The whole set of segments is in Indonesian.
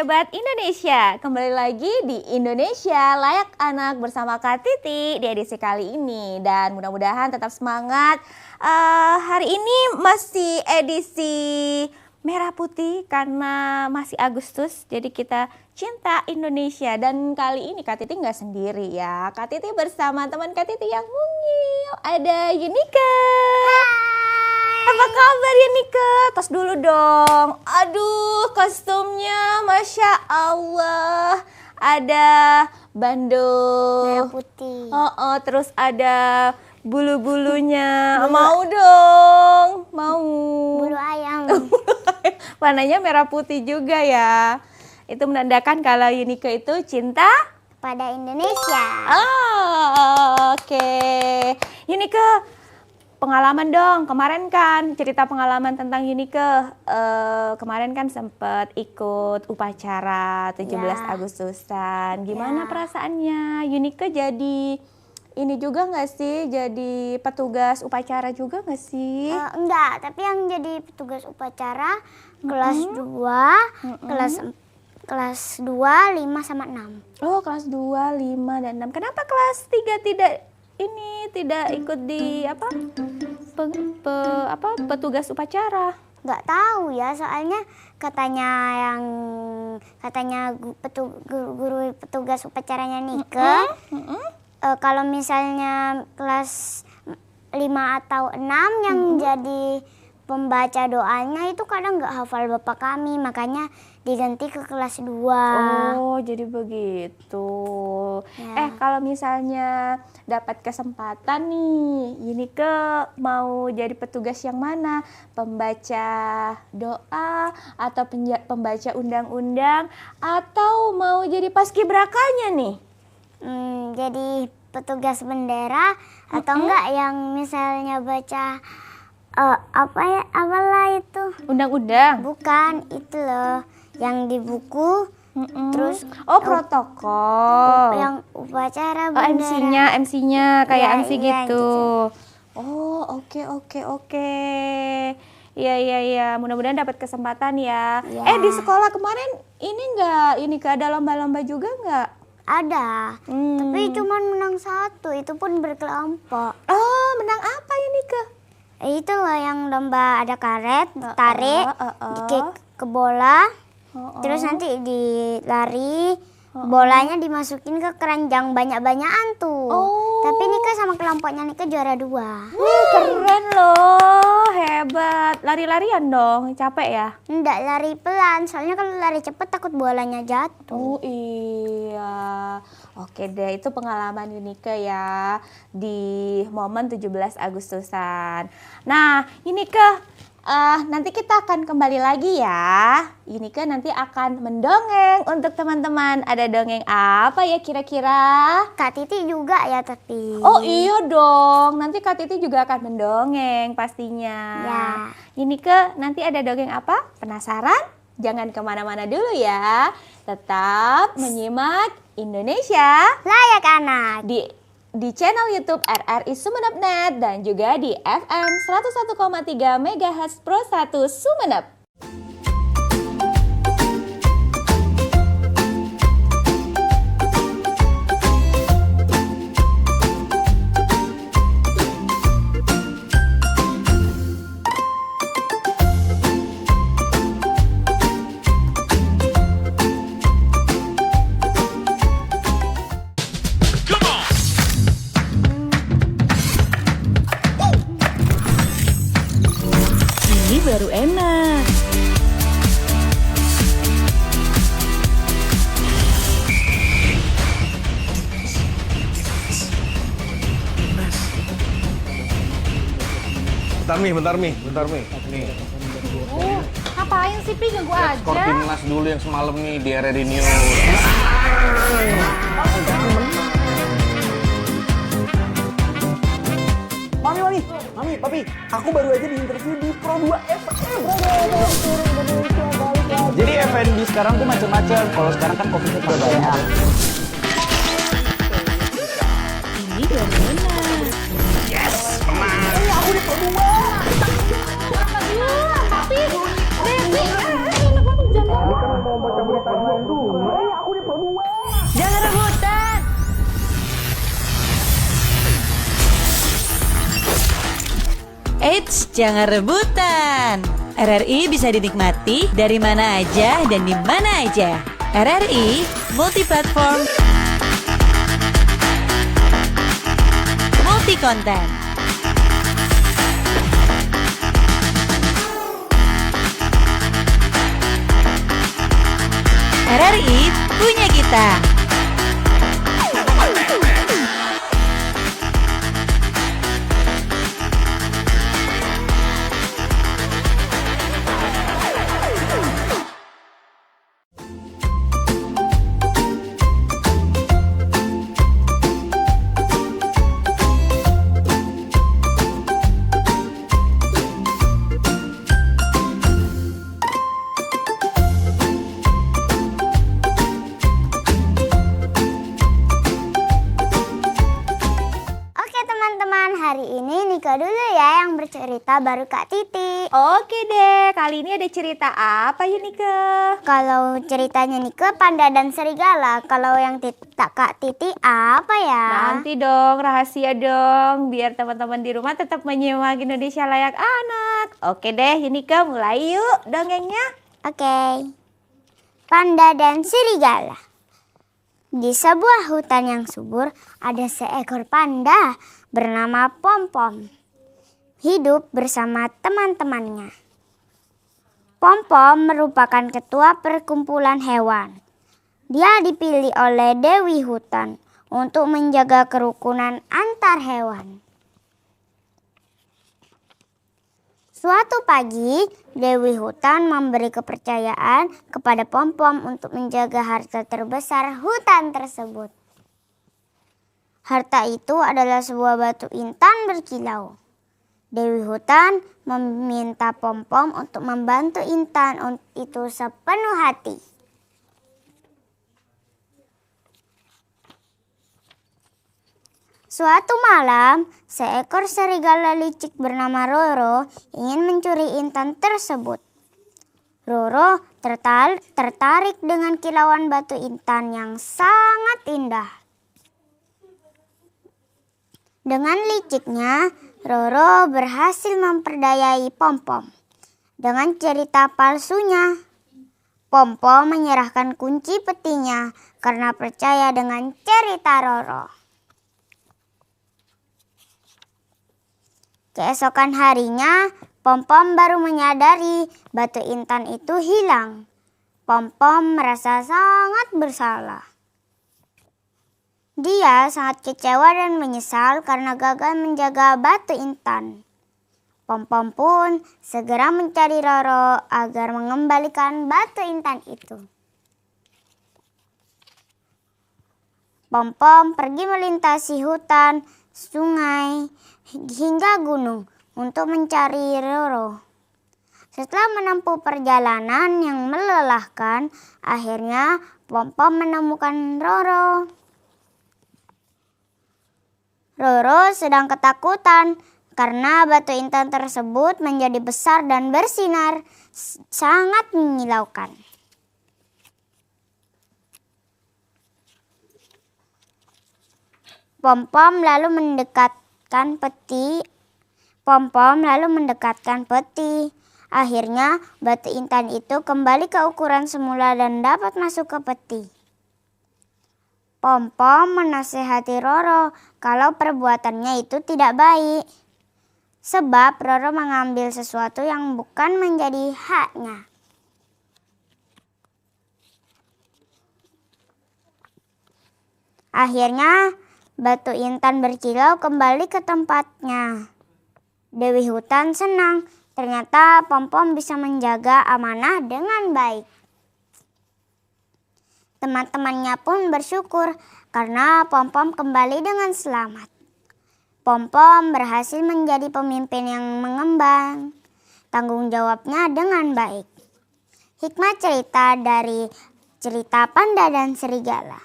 Sobat Indonesia, kembali lagi di Indonesia Layak Anak bersama Kak Titi di edisi kali ini. Dan mudah-mudahan tetap semangat. Hari ini masih edisi merah putih karena masih Agustus. Jadi kita cinta Indonesia. Dan kali ini Kak Titi nggak sendiri ya. Kak Titi bersama teman Kak Titi yang mungil. Ada Yunika. Apa kabar ya Nika? Tos dulu dong. Aduh, kostumnya Masya Allah. Ada bandung merah putih. Terus ada bulu-bulunya. Mau dong. Mau. Bulu ayam. Warnanya merah putih juga ya. Itu menandakan kalau Yunika itu cinta Pada Indonesia. Oke. Yunika, pengalaman dong, kemarin kan cerita pengalaman tentang Yunika. Kemarin kan sempat ikut upacara 17 Agustusan. Gimana perasaannya? Yunika jadi ini juga nggak sih? Jadi petugas upacara juga nggak sih? Enggak, tapi yang jadi petugas upacara kelas 2, kelas 2, 5 sama 6. Oh, kelas 2, 5 dan 6. Kenapa kelas 3 tidak ikut di petugas upacara? Nggak tahu ya, soalnya katanya guru petugas upacaranya Nika, kalau misalnya kelas 5 atau 6 yang jadi pembaca doanya itu kadang nggak hafal Bapak kami, makanya diganti ke kelas 2. Oh, jadi begitu. Ya. Kalau misalnya dapat kesempatan nih, Yunika mau jadi petugas yang mana? Pembaca doa atau pembaca undang-undang atau mau jadi paskibrakanya nih? Jadi petugas bendera atau enggak yang misalnya baca apalah itu? Undang-undang? Bukan, itu loh yang di buku. Terus protokol. Yang upacara bendera. MC-nya kayak Iya, MC iya, gitu. gitu. Oh, oke. Iya. Mudah-mudahan dapat kesempatan ya. Iya. Di sekolah kemarin ini ada lomba-lomba juga nggak? Ada, tapi cuma menang 1, itu pun berkelompok. Oh, menang apa ini ke? Itu loh yang lomba ada karet, tarik, kick ke bola, terus nanti dilari, bolanya dimasukin ke keranjang banyak-banyakan tuh. Tapi Nika sama kelompoknya Nika juara 2. Wih, keren loh, hebat. Lari-larian dong, capek ya? Enggak, lari pelan, soalnya kalau lari cepet takut bolanya jatuh. Oh iya, oke deh, itu pengalaman Yunika ya di momen 17 Agustusan. Nah, Yunika, nanti kita akan kembali lagi ya. Yunika nanti akan mendongeng untuk teman-teman. Ada dongeng apa ya kira-kira? Kak Titi juga ya tapi. Oh iya dong, nanti Kak Titi juga akan mendongeng pastinya. Ya. Yunika, nanti ada dongeng apa? Penasaran? Jangan kemana-mana dulu ya. Tetap menyimak Indonesia Layak Anak. Di channel YouTube RRI Sumeneb.net dan juga di FM 101,3 MHz Pro 1 Sumeneb. Ini baru enak. Bentar Mi. Nih, Ngapain sih, Pi? Ganggu aja. skor timnas dulu yang semalam nih di RRI News. Mami, Papi, aku baru aja diinterview di Pro 2 FM. Jadi F&B sekarang tuh macam-macam. Kalau sekarang kan COVID-nya pada banyak. Ini baru enak. Aku di Pro 2. Tapi, enak banget jangan. Kan mau baca berita Eits, jangan rebutan. RRI bisa dinikmati dari mana aja dan di mana aja. RRI multi-platform, multi-konten. RRI punya kita. Oke teman-teman, hari ini Nika dulu ya yang bercerita, baru Kak Titi. Oke deh, kali ini ada cerita apa ya Nike? Kalau ceritanya Nika panda dan serigala, kalau yang Kak Titi apa ya? Nanti dong, rahasia dong, biar teman-teman di rumah tetap menyimak Indonesia Layak Anak. Oke deh, Nike mulai yuk dongengnya. Oke. Panda dan serigala. Di sebuah hutan yang subur ada seekor panda bernama Pom-Pom. Hidup bersama teman-temannya. Pom-Pom merupakan ketua perkumpulan hewan. Dia dipilih oleh Dewi Hutan untuk menjaga kerukunan antar hewan. Suatu pagi, Dewi Hutan memberi kepercayaan kepada Pom-Pom untuk menjaga harta terbesar hutan tersebut. Harta itu adalah sebuah batu intan berkilau. Dewi Hutan meminta Pom-Pom untuk membantu intan itu sepenuh hati. Suatu malam, seekor serigala licik bernama Roro ingin mencuri intan tersebut. Roro tertarik dengan kilauan batu intan yang sangat indah. Dengan liciknya, Roro berhasil memperdayai Pom-Pom. Dengan cerita palsunya, Pom-Pom menyerahkan kunci petinya karena percaya dengan cerita Roro. Keesokan harinya, Pom-Pom baru menyadari batu intan itu hilang. Pom-Pom merasa sangat bersalah. Dia sangat kecewa dan menyesal karena gagal menjaga batu intan. Pom-Pom pun segera mencari Roro agar mengembalikan batu intan itu. Pom-Pom pergi melintasi hutan, sungai, hingga gunung untuk mencari Roro. Setelah menempuh perjalanan yang melelahkan, akhirnya Pom-Pom menemukan Roro. Roro sedang ketakutan karena batu intan tersebut menjadi besar dan bersinar, sangat menyilaukan. Pom-Pom lalu mendekatkan peti. Akhirnya batu intan itu kembali ke ukuran semula dan dapat masuk ke peti. Pom-Pom menasihati Roro kalau perbuatannya itu tidak baik. Sebab Roro mengambil sesuatu yang bukan menjadi haknya. Akhirnya batu intan berkilau kembali ke tempatnya. Dewi Hutan senang, ternyata Pom-Pom bisa menjaga amanah dengan baik. Teman-temannya pun bersyukur karena Pom-Pom kembali dengan selamat. Pom-Pom berhasil menjadi pemimpin yang mengembang tanggung jawabnya dengan baik. Hikmah cerita dari cerita panda dan serigala.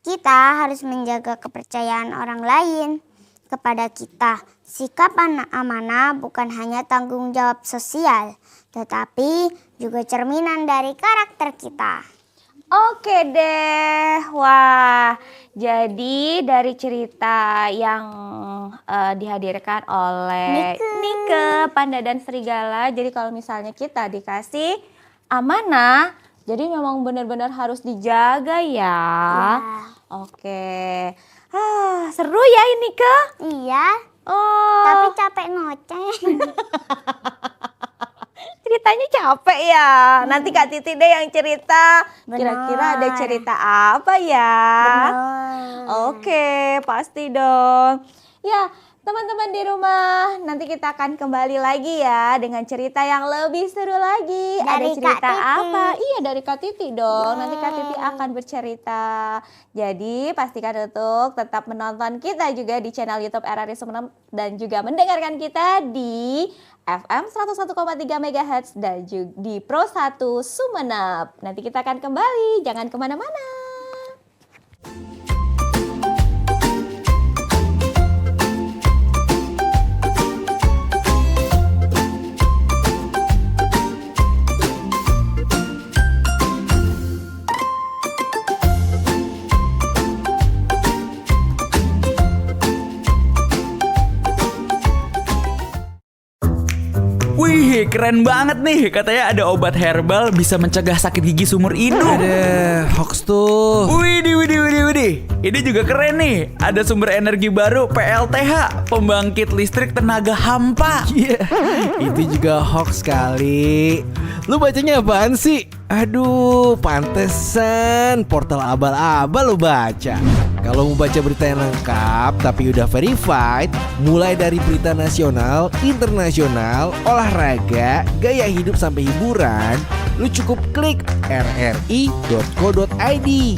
Kita harus menjaga kepercayaan orang lain kepada kita. Sikap amanah bukan hanya tanggung jawab sosial, tetapi juga cerminan dari karakter kita. Oke deh, wah. Jadi dari cerita yang dihadirkan oleh Nike, Panda dan Serigala. Jadi kalau misalnya kita dikasih amanah, jadi memang benar-benar harus dijaga ya. Oke. Seru ya ini Nike? Iya, Oh. tapi capek ngoceh. Ceritanya capek ya. Nanti Kak Titi deh yang cerita. Benar. Kira-kira ada cerita apa ya? Oke, pasti dong. Ya, teman-teman di rumah, nanti kita akan kembali lagi ya dengan cerita yang lebih seru lagi. Ada Dari cerita Kak Titi. apa? Iya, dari Kak Titi dong. Nanti Kak Titi akan bercerita. Jadi, pastikan untuk tetap menonton kita juga di channel YouTube RRI Sumeneb dan juga mendengarkan kita di FM 101,3 MHz dan juga di Pro 1 Sumeneb. Nanti kita akan kembali, jangan kemana-mana. Wih, keren banget nih. Katanya ada obat herbal bisa mencegah sakit gigi seumur hidup. Ada hoax tuh. Widih. Ini juga keren nih. Ada sumber energi baru PLTH, pembangkit listrik tenaga hampa. Iya, itu juga hoax kali. Lu bacanya apaan sih? Aduh, pantesan portal abal-abal lu baca. Kalau mau baca berita yang lengkap tapi udah verified, mulai dari berita nasional, internasional, olahraga, gaya hidup sampai hiburan, lu cukup klik rri.co.id.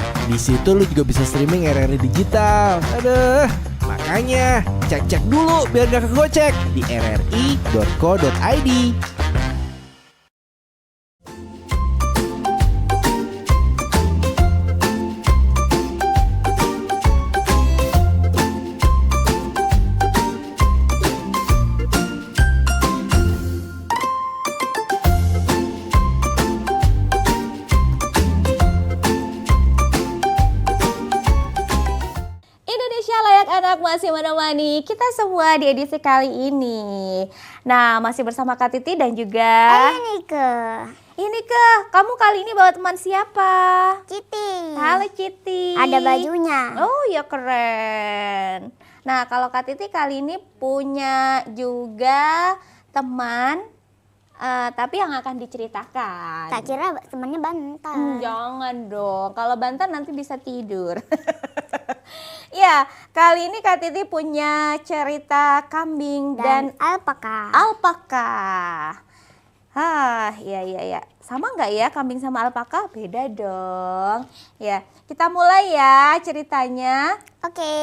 Di situ lu juga bisa streaming RRI digital. Aduh, makanya cek-cek dulu biar gak kegocek di rri.co.id. Indonesia Layak Anak masih menemani kita semua di edisi kali ini. Nah, masih bersama Kak Titi dan juga Ayo Nike, ini kamu kali ini bawa teman siapa? Citi. Halo Citi. Ada bajunya. Oh ya, keren. Nah, kalau Kak Titi kali ini punya juga teman, tapi yang akan diceritakan. Tak kira temannya bantal. Jangan dong, kalau bantal nanti bisa tidur. Ya, kali ini Kak Titi punya cerita kambing dan alpaka. alpaka. Iya. Sama nggak ya kambing sama alpaka? Beda dong. Ya, kita mulai ya ceritanya. Oke.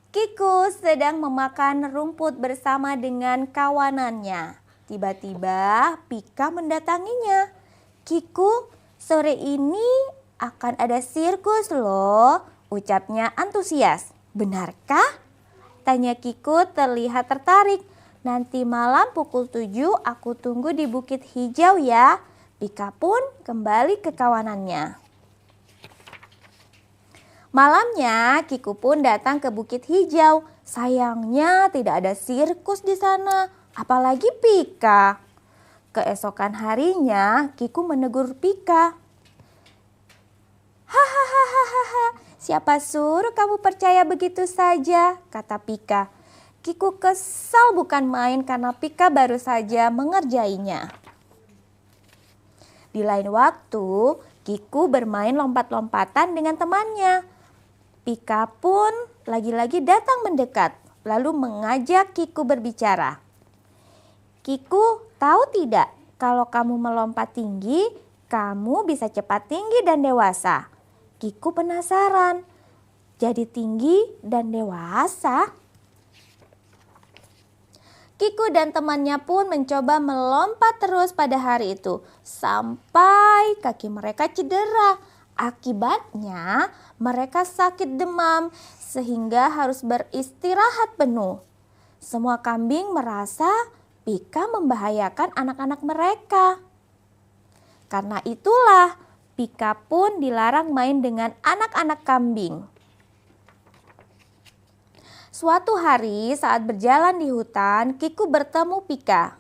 Kiku sedang memakan rumput bersama dengan kawanannya. Tiba-tiba Pika mendatanginya. Kiku, sore ini akan ada sirkus loh, ucapnya antusias. Benarkah? Tanya Kiku terlihat tertarik. Nanti malam pukul 7 aku tunggu di Bukit Hijau ya. Pika pun kembali ke kawanannya. Malamnya Kiku pun datang ke Bukit Hijau. Sayangnya tidak ada sirkus di sana, apalagi Pika. Keesokan harinya Kiku menegur Pika. Hahaha, siapa suruh kamu percaya begitu saja, kata Pika. Kiku kesal bukan main karena Pika baru saja mengerjainya. Di lain waktu, Kiku bermain lompat-lompatan dengan temannya. Pika pun lagi-lagi datang mendekat, lalu mengajak Kiku berbicara. Kiku, tahu tidak kalau kamu melompat tinggi, kamu bisa cepat tinggi dan dewasa. Kiku penasaran, jadi tinggi dan dewasa? Kiku dan temannya pun mencoba melompat terus pada hari itu, sampai kaki mereka cedera. Akibatnya mereka sakit demam sehingga harus beristirahat penuh. Semua kambing merasa Pika membahayakan anak-anak mereka. Karena itulah Pika pun dilarang main dengan anak-anak kambing. Suatu hari saat berjalan di hutan, Kiku bertemu Pika.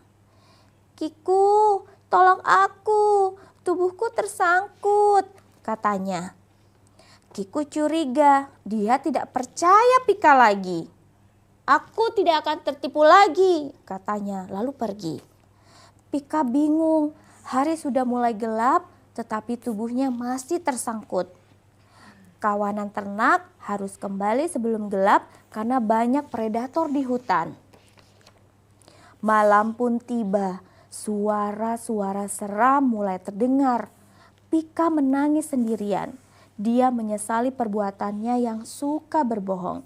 "Kiku, tolong aku, tubuhku tersangkut," katanya. Kiku curiga, dia tidak percaya Pika lagi. "Aku tidak akan tertipu lagi," katanya, lalu pergi. Pika bingung, hari sudah mulai gelap tetapi tubuhnya masih tersangkut. Kawanan ternak harus kembali sebelum gelap karena banyak predator di hutan. Malam pun tiba, suara-suara seram mulai terdengar. Pika menangis sendirian. Dia menyesali perbuatannya yang suka berbohong.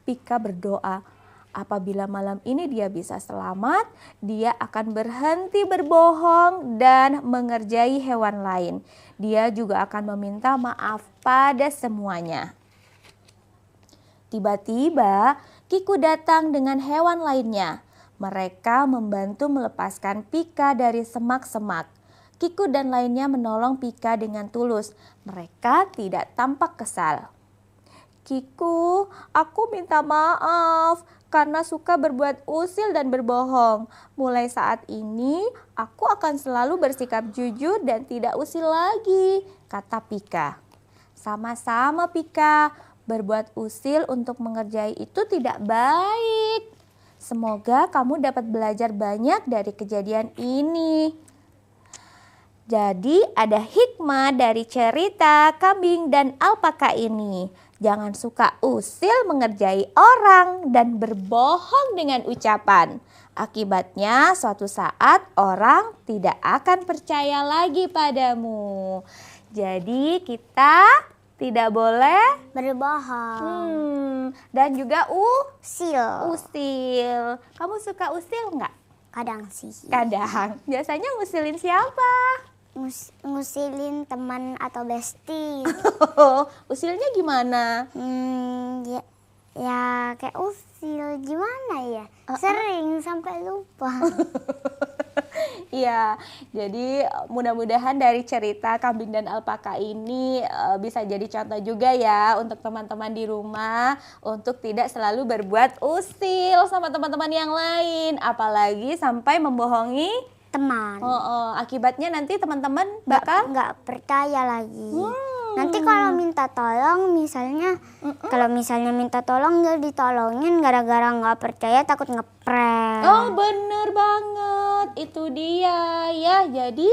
Pika berdoa, apabila malam ini dia bisa selamat, dia akan berhenti berbohong dan mengerjai hewan lain. Dia juga akan meminta maaf pada semuanya. Tiba-tiba Kiku datang dengan hewan lainnya. Mereka membantu melepaskan Pika dari semak-semak. Kiku dan lainnya menolong Pika dengan tulus. Mereka tidak tampak kesal. "Kiku, aku minta maaf karena suka berbuat usil dan berbohong. Mulai saat ini aku akan selalu bersikap jujur dan tidak usil lagi," kata Pika. "Sama-sama Pika, berbuat usil untuk mengerjai itu tidak baik. Semoga kamu dapat belajar banyak dari kejadian ini." Jadi ada hikmah dari cerita kambing dan alpaka ini. Jangan suka usil mengerjai orang dan berbohong dengan ucapan. Akibatnya suatu saat orang tidak akan percaya lagi padamu. Jadi kita tidak boleh Berbohong. dan juga Usil. usil. Kamu suka usil nggak? Kadang sih. Kadang. Biasanya ngusilin siapa? Ngusilin teman atau bestie. Usilnya gimana? Ya kayak usil gimana ya? Sering sampai lupa. Iya, jadi mudah-mudahan dari cerita kambing dan alpaka ini bisa jadi contoh juga ya untuk teman-teman di rumah untuk tidak selalu berbuat usil sama teman-teman yang lain, apalagi sampai membohongi Teman. akibatnya nanti teman-teman bakal nggak percaya lagi. Nanti kalau minta tolong misalnya, kalau misalnya minta tolong nggak ditolongin gara-gara nggak percaya takut ngeprank. Oh bener banget, itu dia ya. Jadi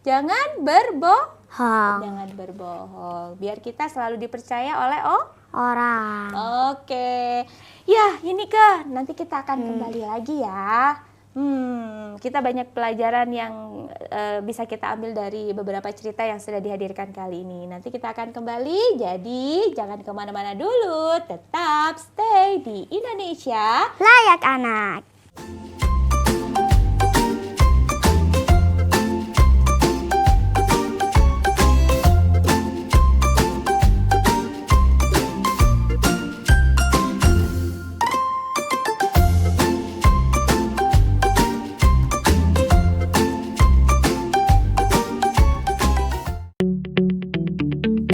jangan Jangan berbohong, biar kita selalu dipercaya oleh orang. Oke, ya ini Kak, nanti kita akan kembali lagi ya. Kita banyak pelajaran yang bisa kita ambil dari beberapa cerita yang sudah dihadirkan kali ini. Nanti kita akan kembali, jadi jangan kemana-mana dulu. Tetap stay di Indonesia Layak Anak.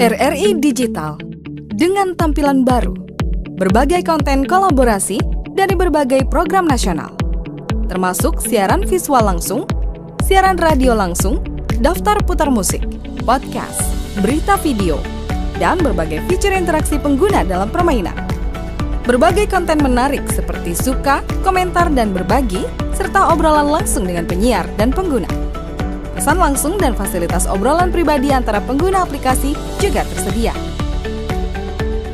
RRI Digital dengan tampilan baru, berbagai konten kolaborasi dari berbagai program nasional, termasuk siaran visual langsung, siaran radio langsung, daftar putar musik, podcast, berita video, dan berbagai fitur interaksi pengguna dalam permainan. Berbagai konten menarik seperti suka, komentar, dan berbagi, serta obrolan langsung dengan penyiar dan pengguna. Pesan langsung dan fasilitas obrolan pribadi antara pengguna aplikasi juga tersedia.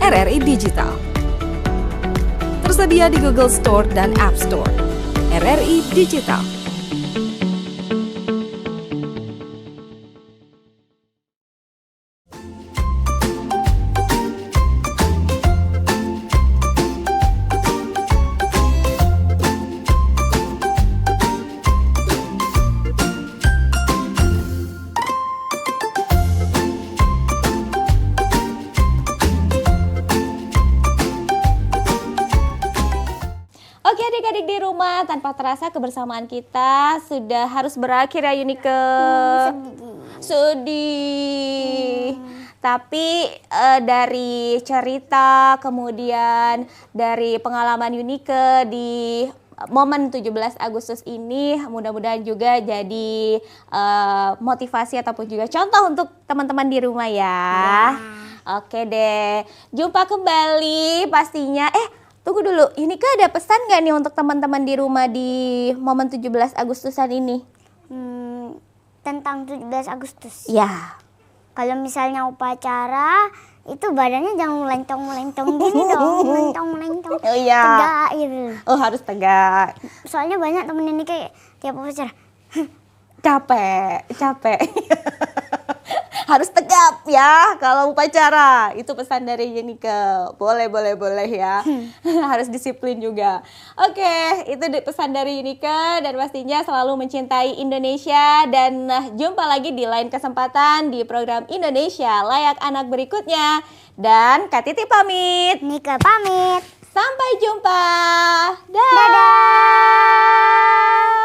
RRI Digital tersedia di Google Store dan App Store. RRI Digital. adik-adik di rumah, tanpa terasa kebersamaan kita sudah harus berakhir ya Yunike. Sedih. Tapi dari cerita, kemudian dari pengalaman Yunike di momen 17 Agustus ini, mudah-mudahan juga jadi motivasi ataupun juga contoh untuk teman-teman di rumah ya. Oke deh, jumpa kembali pastinya. Tunggu dulu, Yunike ada pesan gak nih untuk teman-teman di rumah di momen 17 Agustusan ini? Tentang 17 Agustus. Ya. Kalau misalnya upacara, itu badannya jangan melencong-melencong gini dong. Melencong-melencong. Oh iya. Tegak gitu. Oh harus tegak. Soalnya banyak temen ini kayak tiap upacara. Capek. Harus tegap ya kalau upacara. Itu pesan dari Yunike. Boleh ya. Harus disiplin juga. Oke, itu pesan dari Yunike dan pastinya selalu mencintai Indonesia. Dan jumpa lagi di lain kesempatan di program Indonesia Layak Anak berikutnya. Dan Kak Titi pamit. Nike pamit. Sampai jumpa. Dadah.